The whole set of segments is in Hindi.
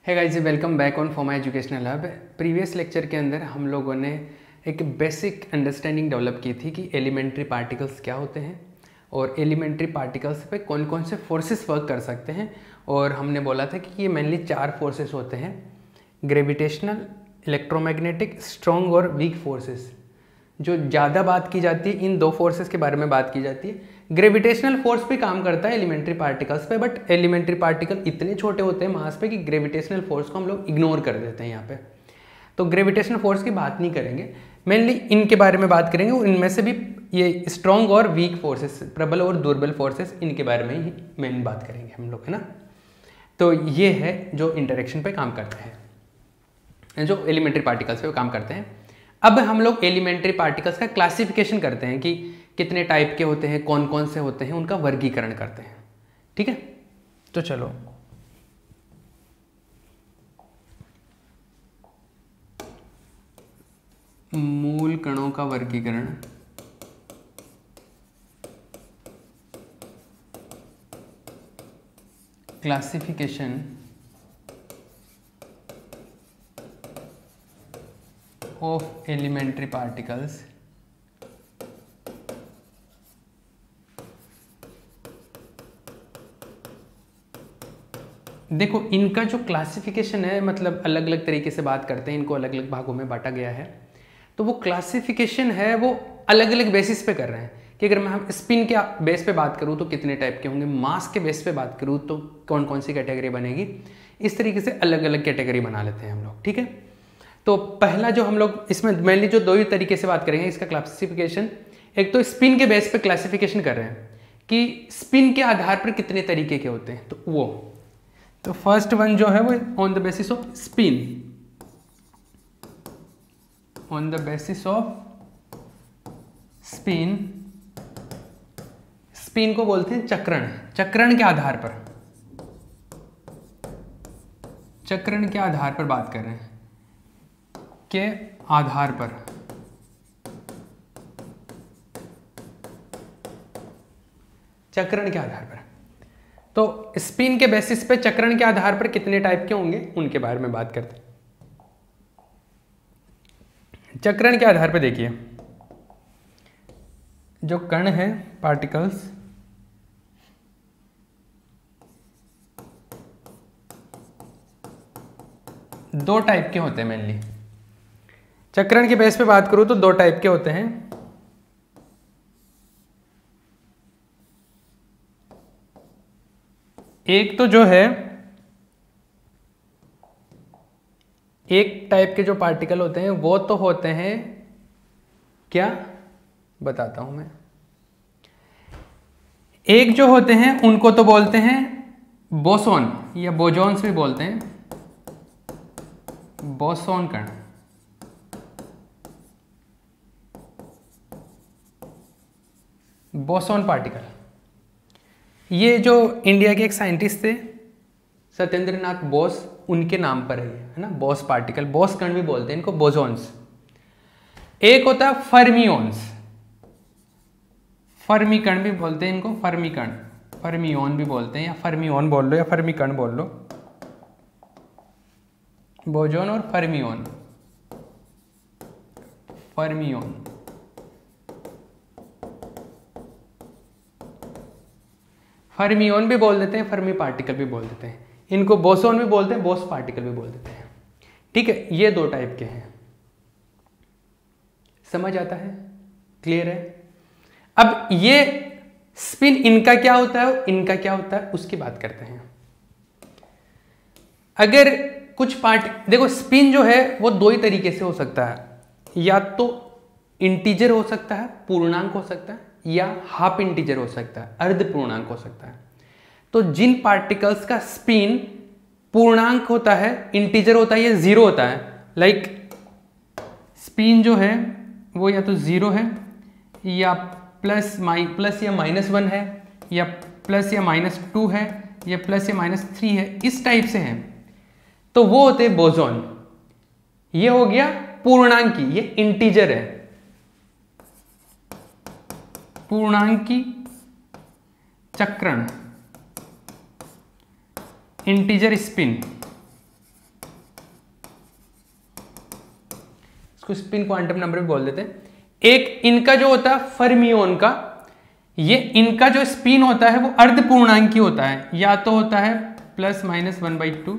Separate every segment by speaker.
Speaker 1: है guys, welcome back on for my educational hub. Previous lecture के अंदर हम लोगों ने एक बेसिक अंडरस्टैंडिंग डेवलप की थी कि एलिमेंट्री पार्टिकल्स क्या होते हैं और एलिमेंट्री पार्टिकल्स पे कौन कौन से फोर्सेस वर्क कर सकते हैं। और हमने बोला था कि ये मेनली 4 फोर्सेस होते हैं: ग्रेविटेशनल, इलेक्ट्रोमैग्नेटिक, स्ट्रॉन्ग और वीक फोर्सेस। जो ज़्यादा बात की जाती है इन 2 फोर्सेस के बारे में बात की जाती है। ग्रेविटेशनल फोर्स भी काम करता है एलिमेंट्री पार्टिकल्स पे, बट एलिमेंट्री पार्टिकल इतने छोटे होते हैं मास पे कि ग्रेविटेशनल फोर्स को हम लोग इग्नोर कर देते हैं यहाँ पे। तो ग्रेविटेशनल फोर्स की बात नहीं करेंगे, मेनली इनके बारे में बात करेंगे। और इनमें से भी ये स्ट्रॉन्ग और वीक फोर्सेस, प्रबल और दुर्बल फोर्सेस, इनके बारे में ही मेन बात करेंगे हम लोग, है ना। तो ये है जो इंटरेक्शन पे काम करते हैं, जो एलिमेंट्री पार्टिकल्स पे काम करते हैं। अब हम लोग एलिमेंट्री पार्टिकल्स का क्लासिफिकेशन करते हैं कि कितने टाइप के होते हैं, कौन कौन से होते हैं, उनका वर्गीकरण करते हैं। ठीक है, तो चलो मूल कणों का वर्गीकरण। Classification of elementary particles. देखो, इनका जो क्लासिफिकेशन है, मतलब अलग अलग तरीके से बात करते हैं, इनको अलग अलग भागों में बांटा गया है। तो वो क्लासिफिकेशन है वो अलग अलग बेसिस पे कर रहे हैं कि अगर मैं हम स्पिन के बेस पे बात करूँ तो कितने टाइप के होंगे, मास के बेस पे बात करूँ तो कौन कौन सी कैटेगरी बनेगी। इस तरीके से अलग अलग कैटेगरी बना लेते हैं हम लोग। ठीक है, तो पहला जो हम लोग इसमें मेनली जो 2 ही तरीके से बात करेंगे इसका क्लासिफिकेशन। एक तो स्पिन के बेस पे क्लासिफिकेशन कर रहे हैं कि स्पिन के आधार पर कितने तरीके के होते हैं। तो वो तो फर्स्ट वन जो है वो on the basis off spin, on the basis off spin. Spin को बोलते हैं चक्रण। चक्रण के आधार पर, चक्रण के आधार पर बात कर रहे हैं, के आधार पर। चक्रण के आधार पर, तो स्पिन के बेसिस पे चक्रण के आधार पर कितने टाइप के होंगे उनके बारे में बात करते हैं। चक्रण के आधार पर देखिए, जो कण है, पार्टिकल्स, दो टाइप के होते हैं मेनली। चक्रण के बेस पे बात करूं तो 2 टाइप के होते हैं। एक तो जो है, एक टाइप के जो पार्टिकल होते हैं वो तो होते हैं, क्या बताता हूं मैं। एक जो होते हैं उनको तो बोलते हैं बोसॉन या बोजॉन्स भी बोलते हैं, बोसॉन कण। बोसॉन पार्टिकल, ये जो इंडिया के एक साइंटिस्ट थे सत्येंद्र नाथ बोस, उनके नाम पर है ना, बोस पार्टिकल। बोस कण भी बोलते हैं इनको, बोसॉन्स। एक होता है फर्मियोन्स, फर्मी कण भी बोलते हैं इनको, फर्मी कण, फर्मियोन भी बोलते हैं, या फर्मियोन बोल लो या फर्मी कण बोल लो। बोजोन और फर्मियोन, फर्मियोन। फर्मियोन भी बोल देते हैं, फर्मी पार्टिकल भी बोल देते हैं। इनको बोसोन भी बोलते हैं, बोस पार्टिकल भी बोल देते हैं। ठीक है, ये 2 टाइप के हैं। समझ आता है? क्लियर है? अब ये स्पिन इनका क्या होता है, इनका क्या होता है, उसकी बात करते हैं। अगर कुछ पार्ट देखो, स्पिन जो है वो 2 ही तरीके से हो सकता है, या तो इंटीजर हो सकता है, पूर्णांक हो सकता है, या हाफ इंटीजर हो सकता है, अर्ध पूर्णांक हो सकता है। तो जिन पार्टिकल्स का स्पिन पूर्णांक होता है, इंटीजर होता है, ये 0 होता है, लाइक स्पिन जो है वो या तो 0 है, या प्लस या -1 है, या प्लस या -2 है, या प्लस या -3 है, इस टाइप से है, तो वो होते हैं बोसॉन। ये हो गया पूर्णांकी, ये इंटीजर है, पूर्णांकी चक्रण, इंटीजर स्पिन। इसको स्पिन क्वांटम नंबर भी बोल देते हैं। एक इनका जो होता है फर्मियोन का, ये इनका जो स्पिन होता है वो अर्धपूर्णांकी होता है, या तो होता है +-1/2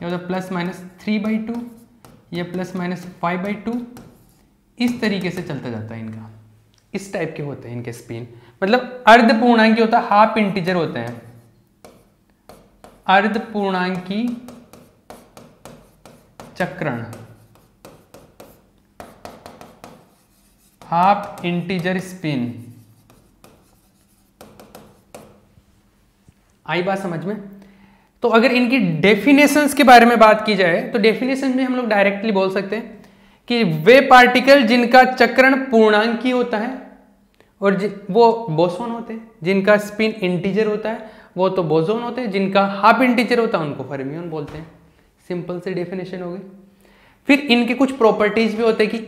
Speaker 1: या होता है +-3/2 या +-5/2, इस तरीके से चलता जाता है इनका, इस टाइप के होते हैं इनके स्पिन। मतलब अर्धपूर्णांकी होता है, हाफ इंटीजर होते हैं, अर्धपूर्णांकी चक्रण, हाफ इंटीजर स्पिन। आई बात समझ में? तो अगर इनकी डेफिनेशंस के बारे में बात की जाए तो डेफिनेशन में हम लोग डायरेक्टली बोल सकते हैं कि वे पार्टिकल जिनका चक्रण पूर्णांकी होता है और वो बोसोन होते हैं, जिनका स्पिन इंटीजर होता है वो तो बोसोन होते हैं, जिनका हाफ इंटीजर होता है उनको फर्मियोन बोलते हैं। सिंपल सी डेफिनेशन हो गई। फिर इनके कुछ प्रॉपर्टीज भी होते हैं कि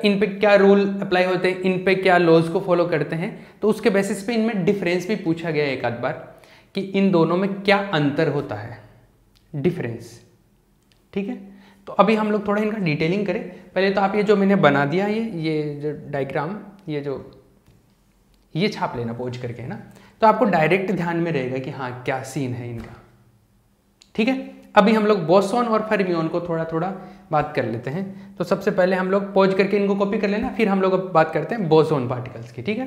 Speaker 1: इन पे क्या रूल अप्लाई होते हैं, इन पे क्या लॉज को फॉलो करते हैं, तो उसके बेसिस पे इनमें डिफरेंस भी पूछा गया एक आध बार कि इन दोनों में क्या अंतर होता है, डिफरेंस। ठीक है, तो अभी हम लोग थोड़ा इनका डिटेलिंग करें। पहले तो आप ये जो मैंने बना दिया ये जो डायग्राम, ये छाप लेना पहुंच करके, है ना, तो आपको डायरेक्ट ध्यान में रहेगा कि हाँ क्या सीन है इनका। ठीक है, अभी हम लोग बोसोन और फर्मियोन को थोड़ा थोड़ा बात कर लेते हैं। तो सबसे पहले हम लोग पॉज करके इनको कॉपी कर लेना, फिर हम लोग अब बात करते हैं बोसोन पार्टिकल्स की। ठीक है,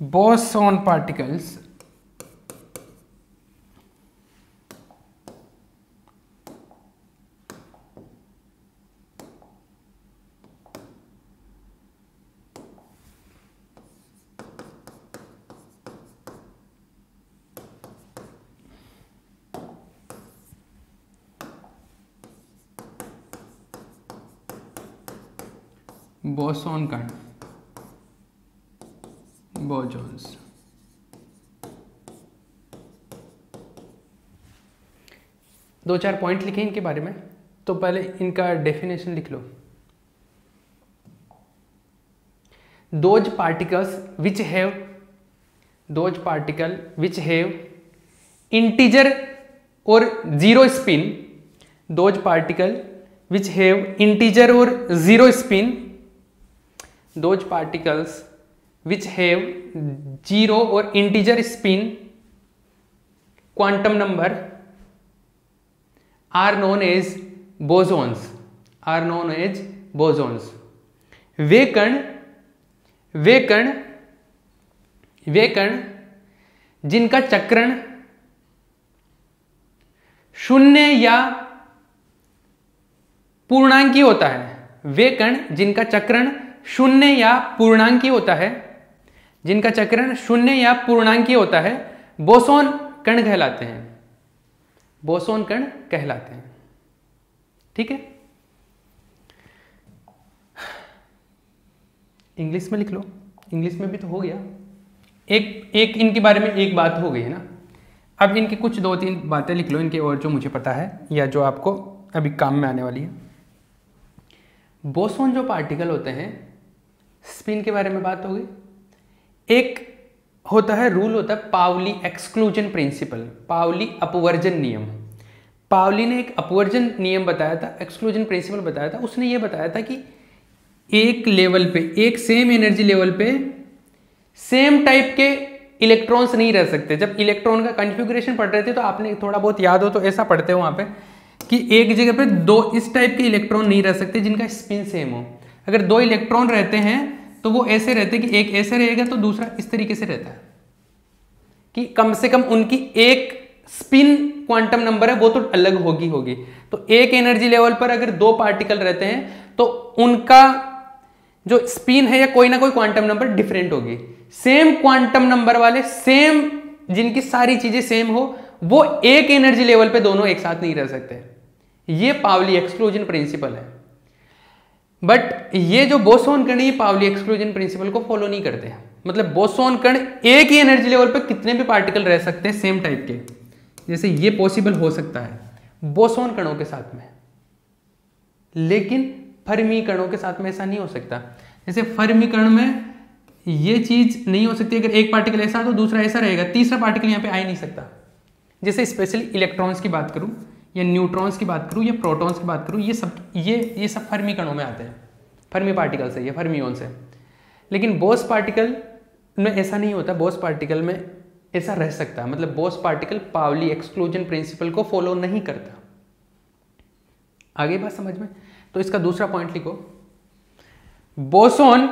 Speaker 1: बोसोन पार्टिकल्स बोसोन कण, बोसोन्स। दो चार पॉइंट लिखे इनके बारे में। तो पहले इनका डेफिनेशन लिख लो। Those particle which have integer और zero spin, those particle which have integer और zero spin, those particles which have zero or integer spin quantum number are known as bosons, वे कण जिनका चक्रण शून्य या पूर्णांकी होता है, वे कण जिनका चक्रण शून्य या पूर्णांकी होता है, जिनका चक्रण शून्य या पूर्णांकी होता है, बोसोन कण कहलाते हैं, बोसोन कण कहलाते हैं। ठीक है, इंग्लिश में लिख लो, इंग्लिश में भी तो हो गया। एक इनके बारे में एक बात हो गई है ना। अब इनकी कुछ दो तीन बातें लिख लो इनके, और जो मुझे पता है या जो आपको अभी काम में आने वाली है। बोसोन जो पार्टिकल होते हैं, स्पिन के बारे में बात हो गई। एक होता है रूल, होता है पाउली एक्सक्लूजन प्रिंसिपल, पाउली अपवर्जन नियम। पाउली ने एक अपवर्जन नियम बताया था, एक्सक्लूजन प्रिंसिपल बताया था। उसने ये बताया था कि एक लेवल पे, एक सेम एनर्जी लेवल पे सेम टाइप के इलेक्ट्रॉन्स नहीं रह सकते। जब इलेक्ट्रॉन का कॉन्फ़िगरेशन पढ़ रहे थे तो आपने थोड़ा बहुत याद हो तो ऐसा पढ़ते हो वहाँ पे कि एक जगह पे दो इस टाइप के इलेक्ट्रॉन नहीं रह सकते जिनका स्पिन सेम हो। अगर दो इलेक्ट्रॉन रहते हैं तो वो ऐसे रहते कि एक ऐसे रहेगा तो दूसरा इस तरीके से रहता है, कि कम से कम उनकी एक स्पिन क्वांटम नंबर है वो तो अलग होगी। तो एक एनर्जी लेवल पर अगर दो पार्टिकल रहते हैं तो उनका जो स्पिन है या कोई ना कोई क्वांटम नंबर डिफरेंट होगी। सेम क्वांटम नंबर वाले, सेम जिनकी सारी चीजें सेम हो, वो एक एनर्जी लेवल पे दोनों एक साथ नहीं रह सकते। ये पाउली एक्सक्लूजन प्रिंसिपल है। बट ये जो बोसोन कण, ये पाउली एक्सक्लूजन प्रिंसिपल को फॉलो नहीं करते हैं। मतलब बोसोन कण एक ही एनर्जी लेवल पे कितने भी पार्टिकल रह सकते हैं सेम टाइप के, जैसे ये पॉसिबल हो सकता है बोसोन कणों के साथ में, लेकिन फर्मी कणों के साथ में ऐसा नहीं हो सकता। जैसे फर्मी कण में ये चीज नहीं हो सकती, अगर एक पार्टिकल ऐसा तो दूसरा ऐसा रहेगा, तीसरा पार्टिकल यहाँ पे आ ही नहीं सकता। जैसे स्पेशली इलेक्ट्रॉन्स की बात करूं, या न्यूट्रॉन्स की बात करूँ या प्रोटॉन्स की बात करूँ, ये सब फर्मी कणों में आते हैं, फर्मी पार्टिकल से, ये फर्मियोन से। लेकिन बोस पार्टिकल में ऐसा नहीं होता, बोस पार्टिकल में ऐसा रह सकता है, मतलब Bose particle Pauli exclusion principle को फॉलो नहीं करता। आगे बात समझ में? तो इसका दूसरा पॉइंट लिखो, बोसोन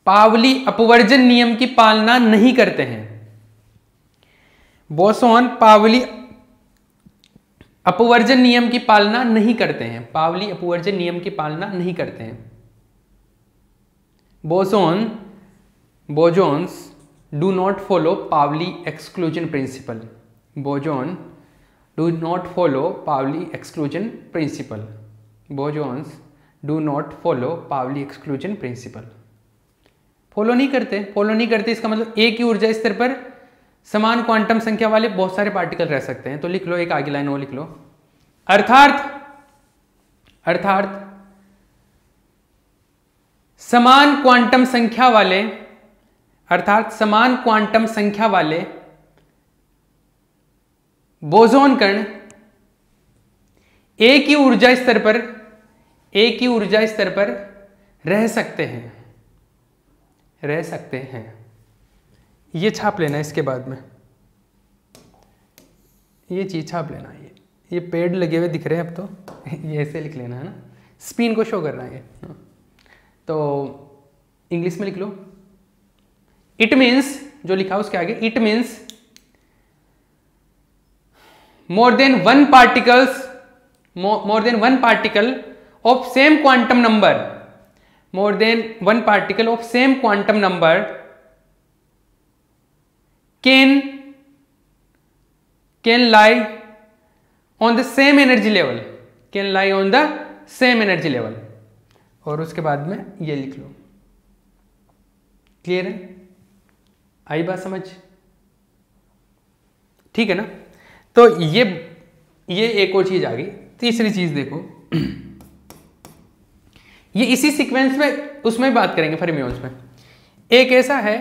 Speaker 1: पावली अपवर्जन नियम की पालना नहीं करते हैं। बोसोन पावली अपवर्जन नियम की पालना नहीं करते हैं, पावली अपवर्जन नियम की पालना नहीं करते हैं। Bosons do not follow Pauli exclusion principle. Boson do not follow Pauli exclusion principle. Bosons do not follow Pauli exclusion principle. Follow नहीं करते इसका मतलब एक ही ऊर्जा स्तर पर समान क्वांटम संख्या वाले बहुत सारे पार्टिकल रह सकते हैं। तो लिख लो एक आगे लाइन और लिख लो, अर्थात समान क्वांटम संख्या वाले बोसोन कण एक ही ऊर्जा स्तर पर रह सकते हैं। ये छाप लेना, इसके बाद में ये चीज छाप लेना। ये पेड़ लगे हुए दिख रहे हैं अब तो, ये ऐसे लिख लेना है ना, स्पिन को शो करना है ये। तो इंग्लिश में लिख लो, इट मीन्स, जो लिखा उसके आगे, it means more than one particle of same quantum number can lie on the same energy level, और उसके बाद में ये लिख लो। क्लियर है? आई बात समझ? ठीक है ना? तो ये एक और चीज आ गई। तीसरी चीज देखो, ये इसी सीक्वेंस में उसमें बात करेंगे फर्मियोन्स में। एक ऐसा है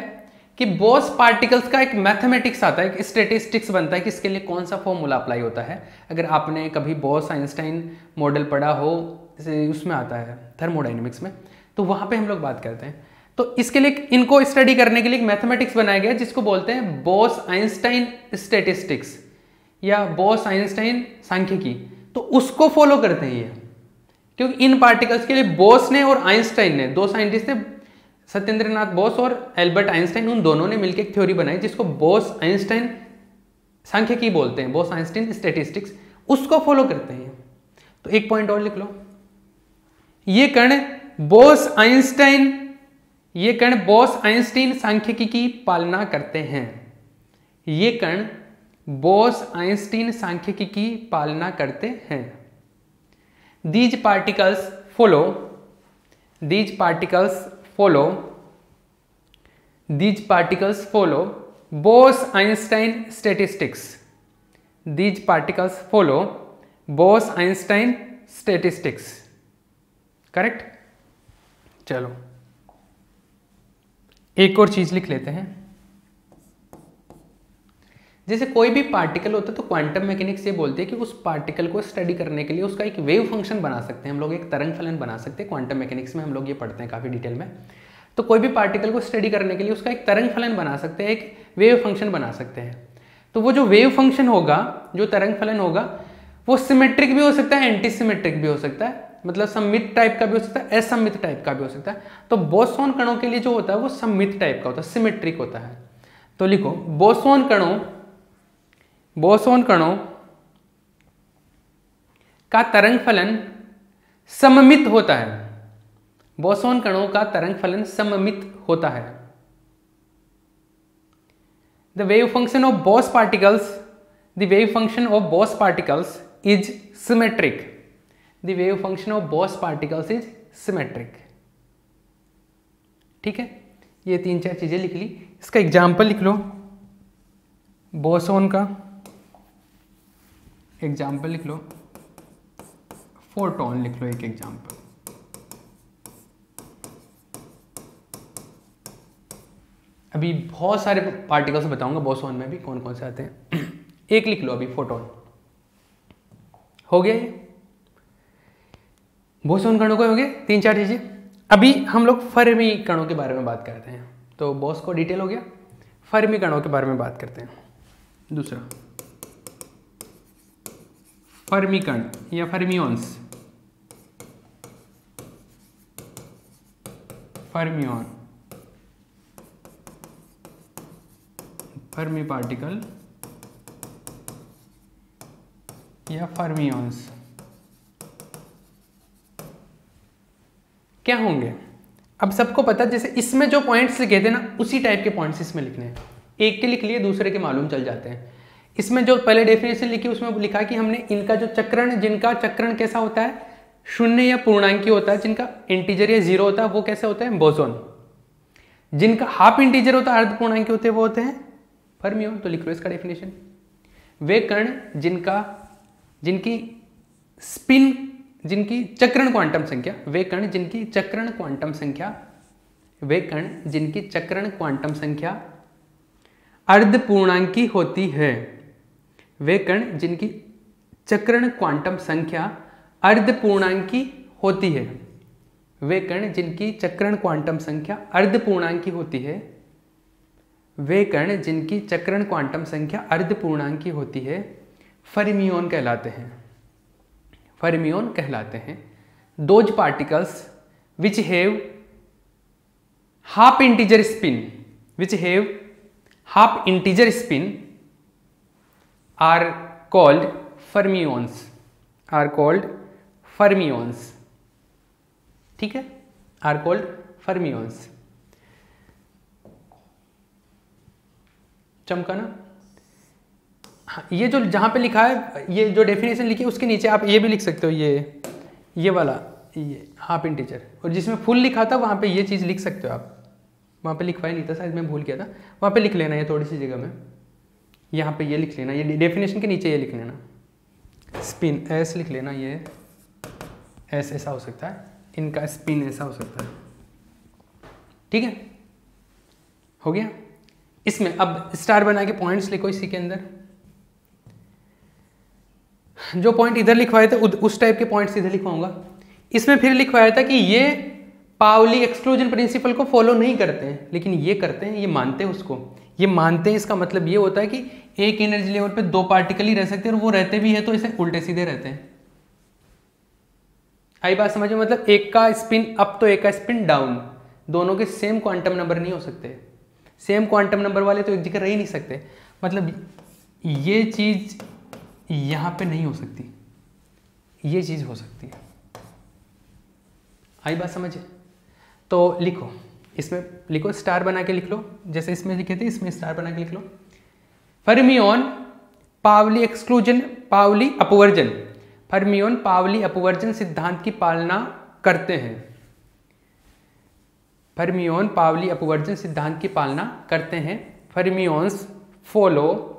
Speaker 1: कि बोस पार्टिकल्स का एक मैथमेटिक्स आता है, एक स्टैटिस्टिक्स बनता है कि इसके लिए कौन सा फॉर्मूला अप्लाई होता है। अगर आपने कभी बोस आइंस्टाइन मॉडल पढ़ा हो, उसमें आता है थर्मोडाइनमिक्स में, तो वहां पे हम लोग बात करते हैं। तो इसके लिए, इनको स्टडी करने के लिए एक मैथमेटिक्स बनाया गया जिसको बोलते हैं बोस आइंस्टाइन स्टैटिस्टिक्स या बोस आइंस्टाइन सांख्यिकी। तो उसको फॉलो करते हैं ये, क्योंकि इन पार्टिकल्स के लिए बोस ने और आइंस्टाइन ने, दो साइंटिस्ट थे, सत्येंद्रनाथ बोस और एल्बर्ट आइंस्टाइन, उन दोनों ने मिलकर एक थ्योरी बनाई जिसको बोस आइंस्टाइन सांख्यिकी बोलते हैं, बोस आइंस्टाइन स्टैटिस्टिक्स। उसको फॉलो करते हैं। तो एक पॉइंट और लिख लो, ये कण बोस आइंस्टाइन सांख्यिकी की पालना करते हैं। ये कण बोस आइंस्टाइन सांख्यिकी की पालना करते हैं। These particles follow Bose-Einstein statistics. These particles follow Bose-Einstein statistics. Correct? चलो एक और चीज लिख लेते हैं। जैसे कोई भी पार्टिकल होता है तो क्वांटम मैकेनिक्स ये बोलते हैं कि उस पार्टिकल को स्टडी करने के लिए उसका एक वेव फंक्शन बना सकते हैं हम लोग, एक तरंग फलन बना सकते हैं। क्वांटम मैकेनिक्स में हम लोग ये पढ़ते हैं काफ़ी डिटेल में। तो कोई भी पार्टिकल को स्टडी करने के लिए उसका एक तरंग फलन बना सकते हैं, एक वेव फंक्शन बना सकते हैं। तो वो जो वेव फंक्शन होगा, जो तरंग फलन होगा, वो सिमेट्रिक भी हो सकता है, एंटी सिमेट्रिक भी हो सकता है, मतलब सममित टाइप का भी हो सकता है, असममित टाइप का भी हो सकता है। तो बोसोन कणों के लिए जो होता है वो सममित टाइप का होता है, सिमेट्रिक होता है। तो लिखो, बोसोन कणों का तरंग फलन सममित होता है। बोसोन कणों का तरंग फलन सममित होता है। The wave function of Bose particles is symmetric. The wave function of Bose particles is symmetric. ठीक है, ये तीन चार चीजें लिख ली। इसका एग्जाम्पल लिख लो, बोसोन का एग्जाम्पल लिख लो, फोटोन लिख लो एक एग्जाम्पल। अभी बहुत सारे पार्टिकल्स बताऊंगा बोसोन में भी कौन कौन से आते हैं। एक लिख लो अभी, फोटोन। हो गया ये बोसोन कणों को हो गए 3-4 चीजें। अभी हम लोग फर्मी कणों के बारे में बात करते हैं। तो बॉस को डिटेल हो गया, फर्मी कणों के बारे में बात करते हैं। दूसरा फर्मी कण या फर्मियॉन्स, फर्मियॉन, फर्मी पार्टिकल या फर्मियॉन्स क्या होंगे? अब सबको पता, जैसे इसमें जो पॉइंट्स लिखे थे ना उसी टाइप के पॉइंट्स इसमें लिखने हैं। एक के लिख लिए दूसरे के मालूम चल जाते हैं। इसमें जो पहले डेफिनेशन लिखी उसमें लिखा कि हमने इनका जो चक्रण, जिनका चक्रण कैसा होता है, शून्य या पूर्णांकी होता है, जिनका इंटीजर या जीरो होता है वो कैसे होता है, बोसोन। जिनका हाफ इंटीजर होता है, अर्ध पूर्णांकी होते हैं, वो होते हैं फर्मियॉन। तो लिख लो इसका डेफिनेशन। वे कण जिनकी स्पिन, जिनकी चक्रण क्वांटम संख्या, वे कण जिनकी चक्रण क्वांटम संख्या, वे कण जिनकी चक्रण क्वांटम संख्या अर्ध पूर्णांकी होती है, वे कण जिनकी चक्रण क्वांटम संख्या अर्ध पूर्णांकी होती है, वे कण जिनकी चक्रण क्वांटम संख्या अर्ध पूर्णांकी होती है, वे कण जिनकी चक्रण क्वांटम संख्या अर्ध पूर्णांकी होती है, फर्मियॉन कहलाते हैं। फर्मियॉन कहलाते हैं। Those particles which have half integer spin, which have half integer spin are called fermions, are called fermions. ठीक है, आर कॉल्ड फर्मियॉन्स। चमका ना? हाँ, ये जो जहाँ पे लिखा है, ये जो डेफिनेशन लिखी है उसके नीचे आप ये भी लिख सकते हो, ये वाला, ये हाफ इंटीजर। और जिसमें फुल लिखा था वहाँ पे ये चीज़ लिख सकते हो आप। वहाँ पे लिखवाई नहीं था शायद, मैं भूल गया था। वहाँ पे लिख लेना ये थोड़ी सी जगह में, यहाँ पे ये लिख लेना, ये डेफिनेशन के नीचे ये लिख लेना, स्पिन एस लिख लेना। ये एस ऐसा हो सकता है, इनका स्पिन ऐसा हो सकता है। ठीक है, हो गया। इसमें अब स्टार बना के पॉइंट्स लिखो इसी के अंदर। जो पॉइंट इधर लिखवाए थे उस टाइप के पॉइंट्स इधर लिखवाऊंगा। इसमें फिर लिखवाया था कि ये पाउली एक्सक्लूजन प्रिंसिपल को फॉलो नहीं करते हैं, लेकिन ये करते हैं, ये मानते हैं उसको। ये मानते हैं, इसका मतलब ये होता है कि एक एनर्जी लेवल पे दो पार्टिकल ही रह सकते हैं, और वो रहते भी है तो इसे उल्टे सीधे रहते हैं। आई बात समझ में? मतलब एक का स्पिन अप तो एक का स्पिन डाउन, दोनों के सेम क्वांटम नंबर नहीं हो सकते। सेम क्वांटम नंबर वाले तो एक जगह रह ही नहीं सकते। मतलब ये चीज यहां पे नहीं हो सकती, ये चीज हो सकती है। आई बात समझे? तो लिखो, इसमें लिखो, स्टार बना के लिख लो, जैसे इसमें लिखे थे इसमें स्टार बना के लिख लो। फर्मियॉन पावली एक्सक्लूजन, पावली अपवर्जन, फर्मियॉन पावली अपवर्जन सिद्धांत की पालना करते हैं। फर्मियॉन पावली अपवर्जन सिद्धांत की पालना करते हैं। फर्मियॉन्स फॉलो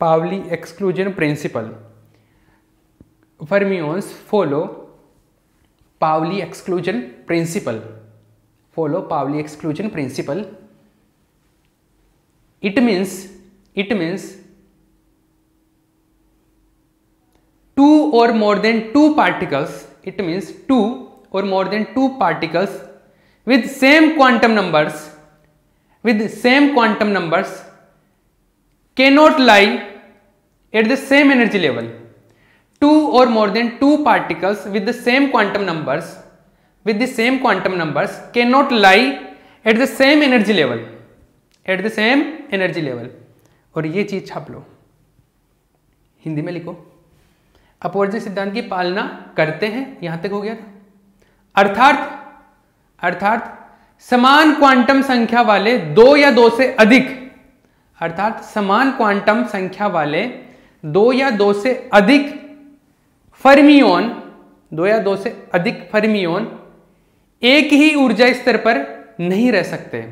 Speaker 1: पावली एक्सक्लूजन प्रिंसिपल। फर्मियॉन्स फॉलो पावली एक्सक्लूजन प्रिंसिपल, फॉलो पावली exclusion principle. It means two or more than two particles, it means two or more than two particles with same quantum numbers cannot lie at the same energy level. Two or more than two particles with the same quantum numbers cannot lie at the same energy level, at the same energy level. और ये चीज छाप लो, हिंदी में लिखो। अपवर्जन सिद्धांत की पालना करते हैं, यहां तक हो गया था। अर्थात समान क्वांटम संख्या वाले दो या दो से अधिक, अर्थात समान क्वांटम संख्या वाले दो या दो से अधिक फर्मियॉन, दो या दो से अधिक फर्मियॉन एक ही ऊर्जा स्तर पर नहीं रह सकते।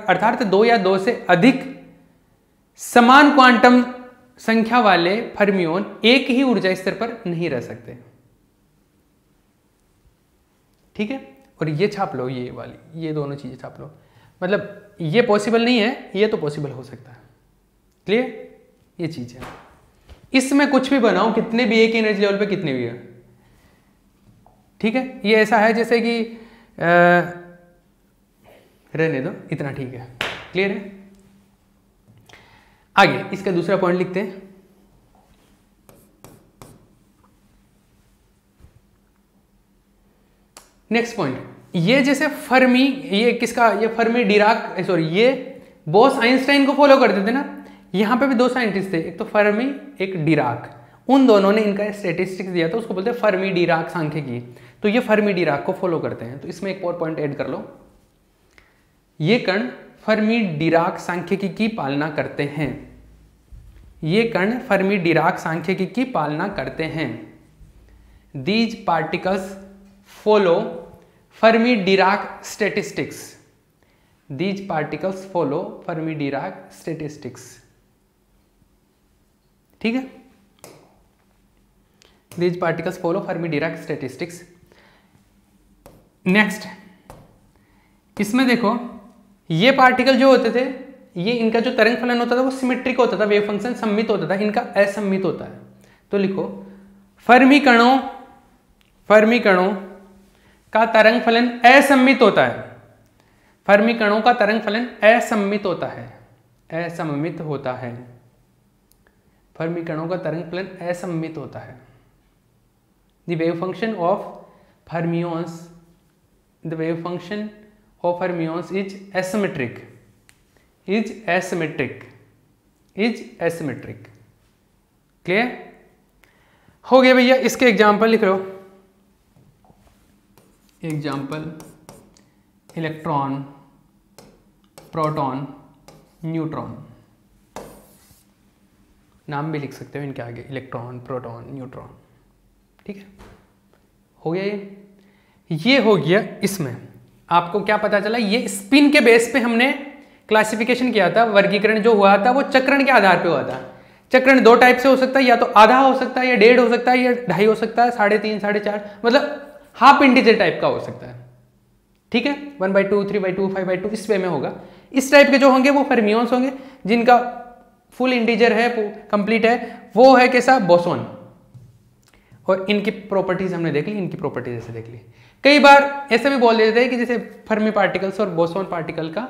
Speaker 1: अर्थात दो या दो से अधिक समान क्वांटम संख्या वाले फर्मियॉन एक ही ऊर्जा स्तर पर नहीं रह सकते। ठीक है, और ये छाप लो, ये वाली, ये दोनों चीजें छाप लो। मतलब ये पॉसिबल नहीं है, ये तो पॉसिबल हो सकता है। क्लियर? ये चीज है। इसमें कुछ भी बनाओ, कितने भी एक एनर्जी लेवल पे कितने भी है, ठीक है। ये ऐसा है जैसे कि रहने दो, इतना ठीक है, क्लियर है। आगे इसका दूसरा पॉइंट लिखते हैं। नेक्स्ट पॉइंट, ये जैसे फर्मी, ये किसका, ये फर्मी डिराक, सॉरी ये बोस आइंस्टाइन को फॉलो करते थे ना। यहां पे भी दो साइंटिस्ट थे, एक तो फर्मी एक डिराक, उन दोनों ने इनका स्टैटिस्टिक्स दिया था, उसको बोलते हैं फर्मी डिराक सांख्यिकी। तो ये फर्मी डिराक को फॉलो करते हैं। तो इसमें एक और पॉइंट ऐड कर लो, ये कण फर्मी डिराक सांख्यिकी की पालना करते हैं। ये कण फर्मी डिराक सांख्यिकी की पालना करते हैं। These particles follow Fermi Dirac statistics. These particles follow Fermi Dirac statistics, ठीक है। These particles follow Fermi Dirac statistics. Next, इसमें देखो ये पार्टिकल जो होते थे, ये इनका जो तरंग फलन होता था वो सिमेट्रिक होता था, वेव फंक्शन सममित होता था, इनका असममित होता है। तो लिखो फर्मी कणों का तरंग फलन असममित होता है। फर्मी कणों का तरंग फलन असममित होता है, असममित होता है। फर्मी कणों का तरंग फलन असममित होता है। The wave function of fermions, the wave function of fermions is asymmetric, is asymmetric, is asymmetric, clear हो गया भैया। इसके एग्जाम्पल लिख लो। एग्जाम्पल इलेक्ट्रॉन, प्रोटॉन, न्यूट्रॉन, नाम भी लिख सकते हो इनके आगे, इलेक्ट्रॉन, प्रोटॉन, न्यूट्रॉन, ठीक है। हो गया ये हो गया। इसमें आपको क्या पता चला, ये स्पिन के बेस पे हमने क्लासिफिकेशन किया था, वर्गीकरण जो हुआ था वो चक्रण के आधार पे हुआ था। चक्रण दो टाइप से हो सकता है, या तो आधा हो सकता है, या 1.5 हो सकता है, या 2.5 हो सकता है, 3.5, 4.5, मतलब हाफ इंटीजर टाइप का हो सकता है, ठीक है। 1/2, 3/2, 5/2 इस वे में होगा। इस टाइप के जो होंगे वो फर्मियंस होंगे, जिनका फुल इंटीजर है, कंप्लीट है, वो है कैसा, बोसॉन। और इनकी प्रॉपर्टीज हमने देख ली, इनकी प्रॉपर्टीज ऐसे देख ली। कई बार ऐसे भी बोल देते हैं कि जैसे फर्मी पार्टिकल्स और बोसॉन पार्टिकल का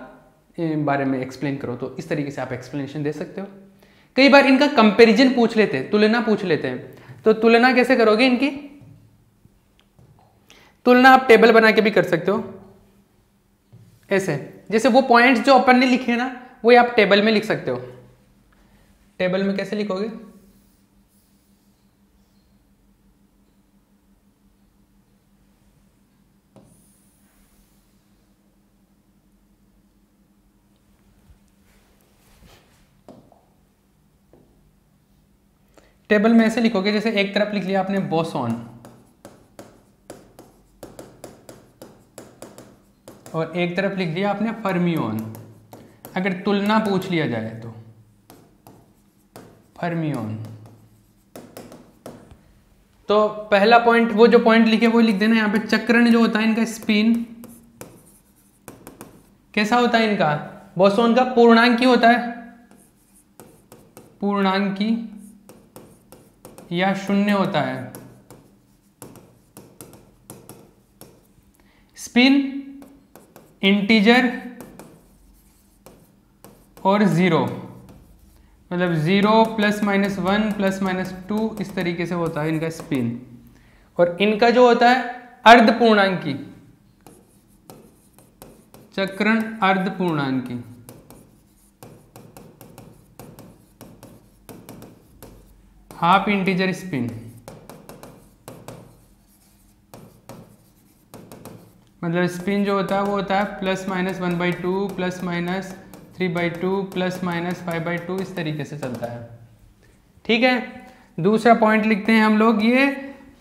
Speaker 1: बारे में एक्सप्लेन करो, तो इस तरीके से आप एक्सप्लेनेशन दे सकते हो। कई बार इनका कंपैरिजन पूछ लेते हैं, तुलना पूछ लेते हैं। तो तुलना कैसे करोगे, इनकी तुलना आप टेबल बना के भी कर सकते हो ऐसे। जैसे वो पॉइंट्स जो अपन ने लिखे ना, वो आप टेबल में लिख सकते हो। टेबल में कैसे लिखोगे, टेबल में ऐसे लिखोगे, जैसे एक तरफ लिख लिया आपने बोसॉन और एक तरफ लिख दिया आपने फर्मियन। अगर तुलना पूछ लिया जाए तो फर्मियन, तो पहला पॉइंट, वो जो पॉइंट लिखे वो लिख देना। यहाँ पे चक्रण जो होता है इनका, स्पिन कैसा होता है इनका, बोसॉन का पूर्णांकी होता है, पूर्णांकी या शून्य होता है। स्पिन इंटीजर और 0, मतलब 0 +-1 +-2 इस तरीके से होता है इनका स्पिन। और इनका जो होता है अर्धपूर्णांकी, चक्रण अर्धपूर्णांकी, हाफ इंटीजर स्पिन, मतलब स्पिन जो होता है वो होता है +-1/2 +-3/2 +-5/2 इस तरीके से चलता है, ठीक है। दूसरा पॉइंट लिखते हैं हम लोग, ये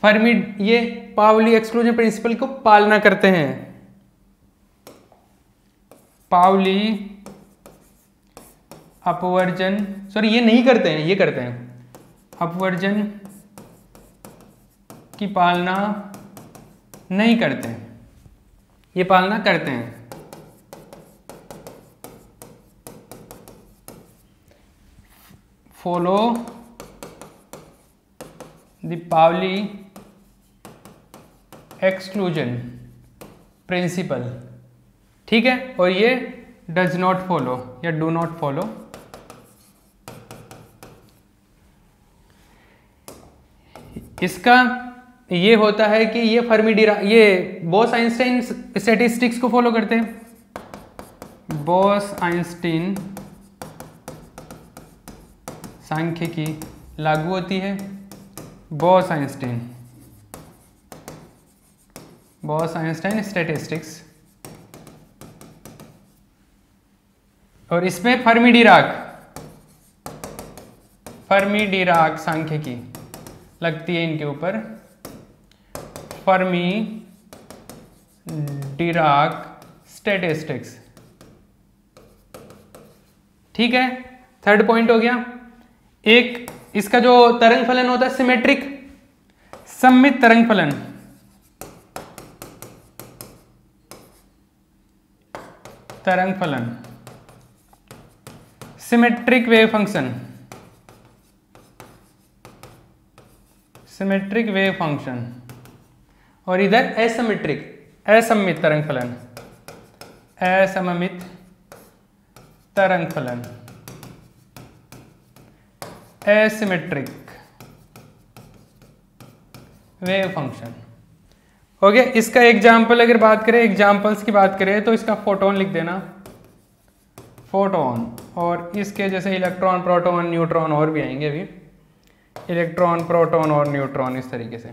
Speaker 1: फर्मी, ये पाउली एक्सक्लूजन प्रिंसिपल को पालना करते हैं। पाउली अपवर्जन, सॉरी ये नहीं करते हैं, ये करते हैं, अपवर्जन की पालना नहीं करते हैं, ये पालना करते हैं। Follow the Pauli exclusion principle, ठीक है। और ये डज नॉट फॉलो या डू नॉट फॉलो। इसका ये होता है कि ये ये बॉस आइंस्टाइन स्टैटिस्टिक्स को फॉलो करते हैं। बॉस आइंस्टीन सांख्यिकी लागू होती है। बॉस आइंस्टाइन स्टैटिस्टिक्स, और इसमें फर्मी डिराक सांख्यिकी लगती है इनके ऊपर। फर्मी डिराक स्टैटिस्टिक्स, ठीक है। थर्ड पॉइंट हो गया। एक इसका जो तरंग फलन होता है सिमेट्रिक, सममित तरंग फलन, सिमेट्रिक वेव फंक्शन, और इधर असममित तरंग फलन, एसिमेट्रिक वेव फंक्शन हो गया। इसका एग्जाम्पल अगर बात करें, एग्जाम्पल्स की बात करें तो इसका फोटोन लिख देना, फोटोन, और इसके जैसे इलेक्ट्रॉन, प्रोटॉन, न्यूट्रॉन और भी आएंगे अभी, इलेक्ट्रॉन, प्रोटॉन और न्यूट्रॉन, इस तरीके से।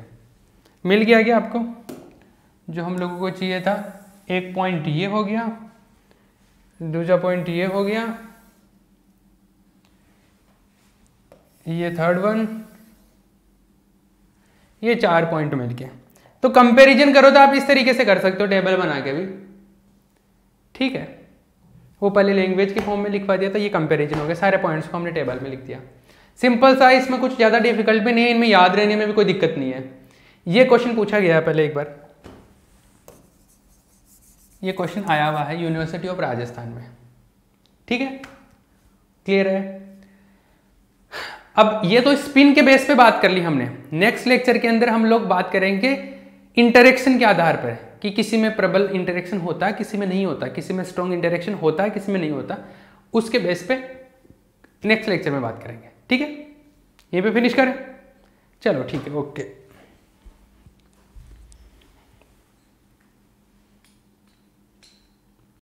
Speaker 1: मिल गया क्या आपको जो हम लोगों को चाहिए था? एक पॉइंट ये हो गया, दूसरा पॉइंट ये हो गया, ये थर्ड वन, ये 4 पॉइंट मिल गए। तो कंपैरिजन करो तो आप इस तरीके से कर सकते हो, टेबल बना के भी, ठीक है। वो पहले लैंग्वेज के फॉर्म में लिखवा दिया था, ये कंपैरिजन हो गया, सारे पॉइंट्स को हमने टेबल में लिख दिया। सिंपल सा, इसमें कुछ ज़्यादा डिफिकल्ट भी नहीं है, इनमें याद रहने में भी कोई दिक्कत नहीं है। ये क्वेश्चन पूछा गया है पहले एक बार, ये क्वेश्चन आया हुआ है यूनिवर्सिटी ऑफ राजस्थान में, ठीक है, क्लियर है। अब ये तो स्पिन के बेस पे बात कर ली हमने। नेक्स्ट लेक्चर के अंदर हम लोग बात करेंगे इंटरेक्शन के आधार पर, कि किसी में प्रबल इंटरेक्शन होता है, किसी में नहीं होता, किसी में स्ट्रॉन्ग इंटरेक्शन होता है, किसी में नहीं होता, उसके बेस पे नेक्स्ट लेक्चर में बात करेंगे, ठीक है। ये पे फिनिश करें, चलो ठीक है, ओके।